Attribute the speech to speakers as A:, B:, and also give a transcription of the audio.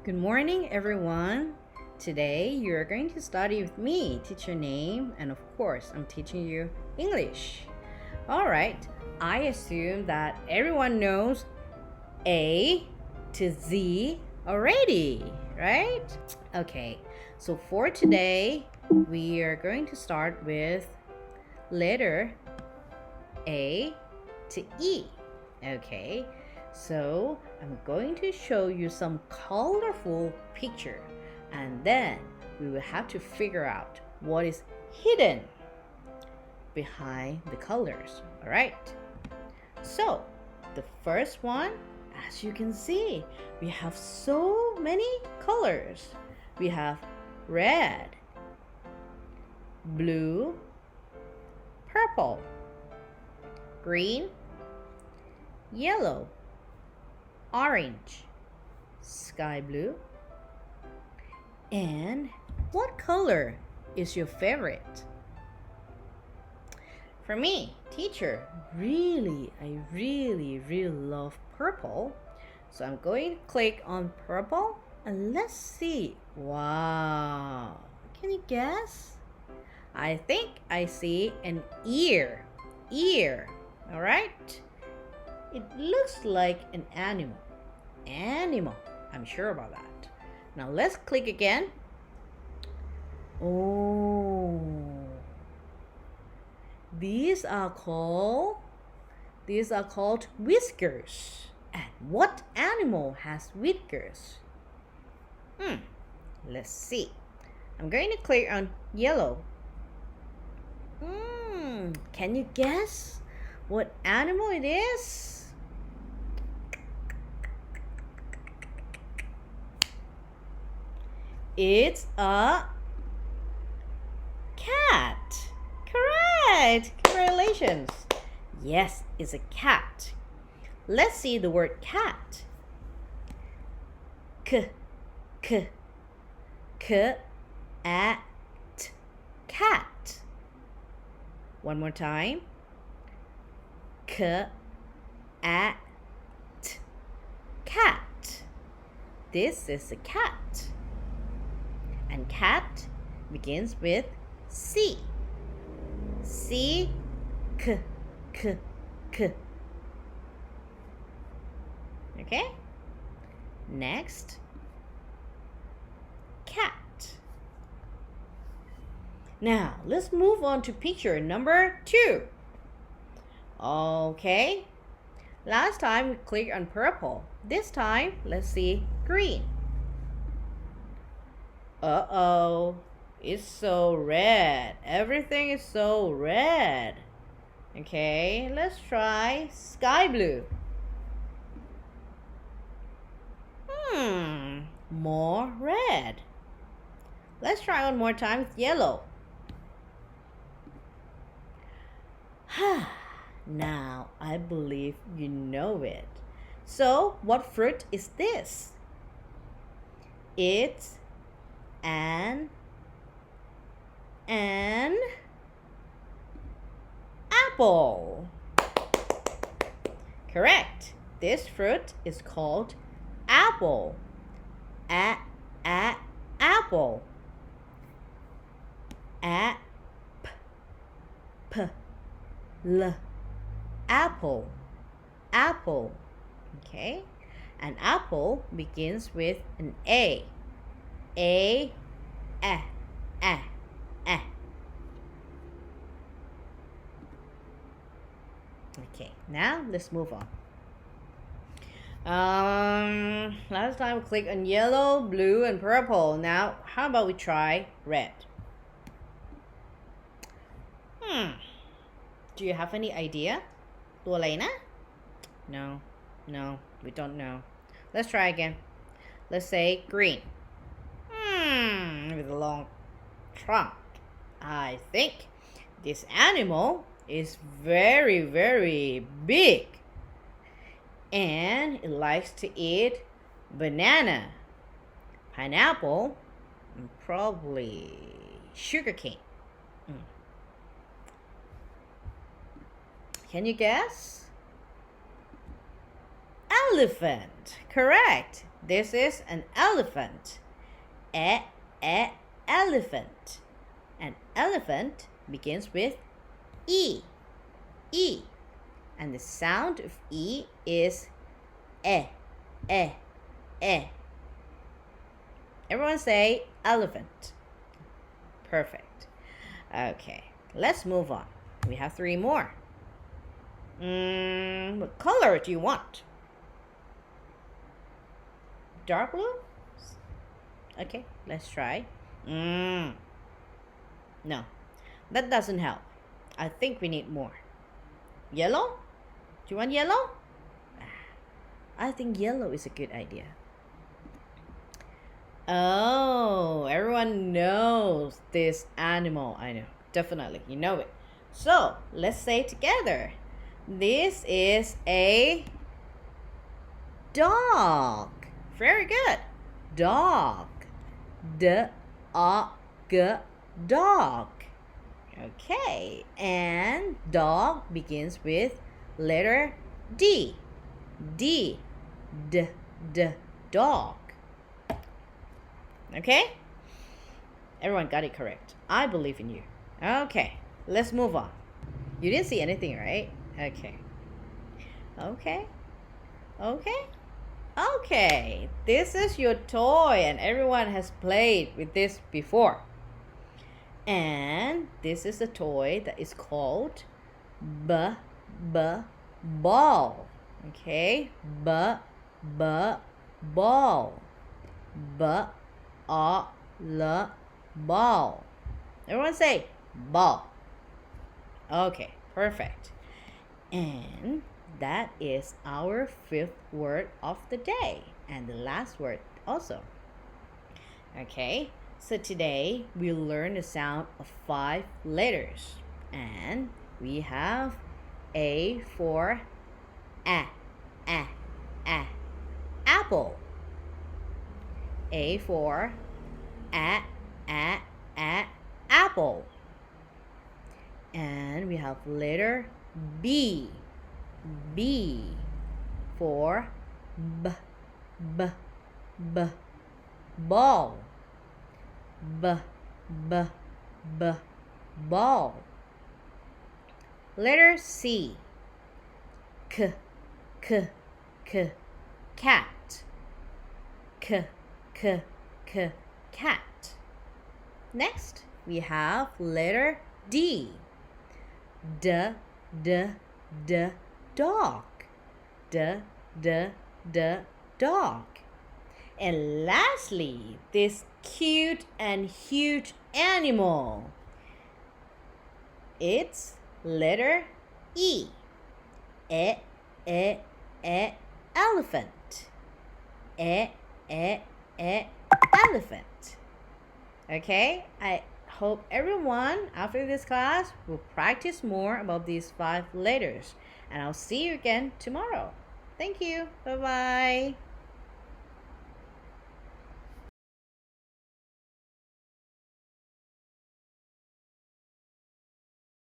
A: Good morning, everyone. Today you're going to study with me, teach your name, and of course, I'm teaching you English. All right, I assume that everyone knows A to Z already, right? Okay, so for today, we are going to start with letter A to E. Okay, so I'm going to show you some colorful picture and then we will have to figure out what is hidden behind the colors. All right, so the first one, as you can see, we have so many colors. We have red, blue, purple, green, yellow, orange, sky blue. And what color is your favorite? For me, teacher, I really love purple. So I'm going to click on purple and let's see. Wow, can you guess? I think I see an ear. All right, it looks like an animal. I'm sure about that. Now let's click again. Oh, these are called whiskers. And what animal has whiskers? Let's see. I'm going to click on yellow. Can you guess what animal it is? It's a cat. Correct. Congratulations. Yes, it's a cat. Let's see the word cat. At cat. One more time. At cat. This is a cat. And cat begins with C. K. Okay? Next, cat. Now, let's move on to picture number 2. Okay. Last time we clicked on purple. This time, let's see green. Uh-oh, it's so red. Everything is so red. Okay, let's try sky blue. More red. Let's try one more time with yellow. Now, I believe you know it. So, what fruit is this? It's an apple. Correct. This fruit is called apple. Apple. Apple. Okay. An apple begins with an A. Okay, now let's move on. Last time we clicked on yellow, blue, and purple. Now, how about we try red? Do you have any idea? ตัวอะไรนะ? No, we don't know. Let's try again. Let's say green. With a long trunk. I think this animal is very big. And it likes to eat banana, pineapple, and probably sugarcane. Can you guess? Elephant. Correct. This is an elephant. Elephant. An elephant begins with E. E. And the sound of E is E. Everyone say elephant. Perfect. Okay, let's move on. We have 3 more. What color do you want? Dark blue? Okay, let's try. No, that doesn't help. I think we need more. Yellow? Do you want yellow? I think yellow is a good idea. Oh, everyone knows this animal. I know, definitely, you know it. So, let's say together. This is a dog. Very good. Dog. D-O-G, dog. Okay, and dog begins with letter D. D, dog. Okay? Everyone got it correct. I believe in you. Okay, let's move on. You didn't see anything, right? Okay. Okay, this is your toy and everyone has played with this before. And this is a toy that is called ball. Okay, ball. Ball. Ball. Everyone say ball. Okay, perfect. And that is our 5th word of the day and the last word also. Okay, so today we learn the sound of 5 letters and we have A for apple. A for apple. And we have letter B. B for ball. Ball. Letter C. Cat. Cat. Next, we have letter D. Dog. Dog. And lastly, this cute and huge animal. It's letter E. Elephant. Elephant. Okay, I hope everyone after this class will practice more about these 5 letters. And I'll see you again tomorrow. Thank you. Bye-bye.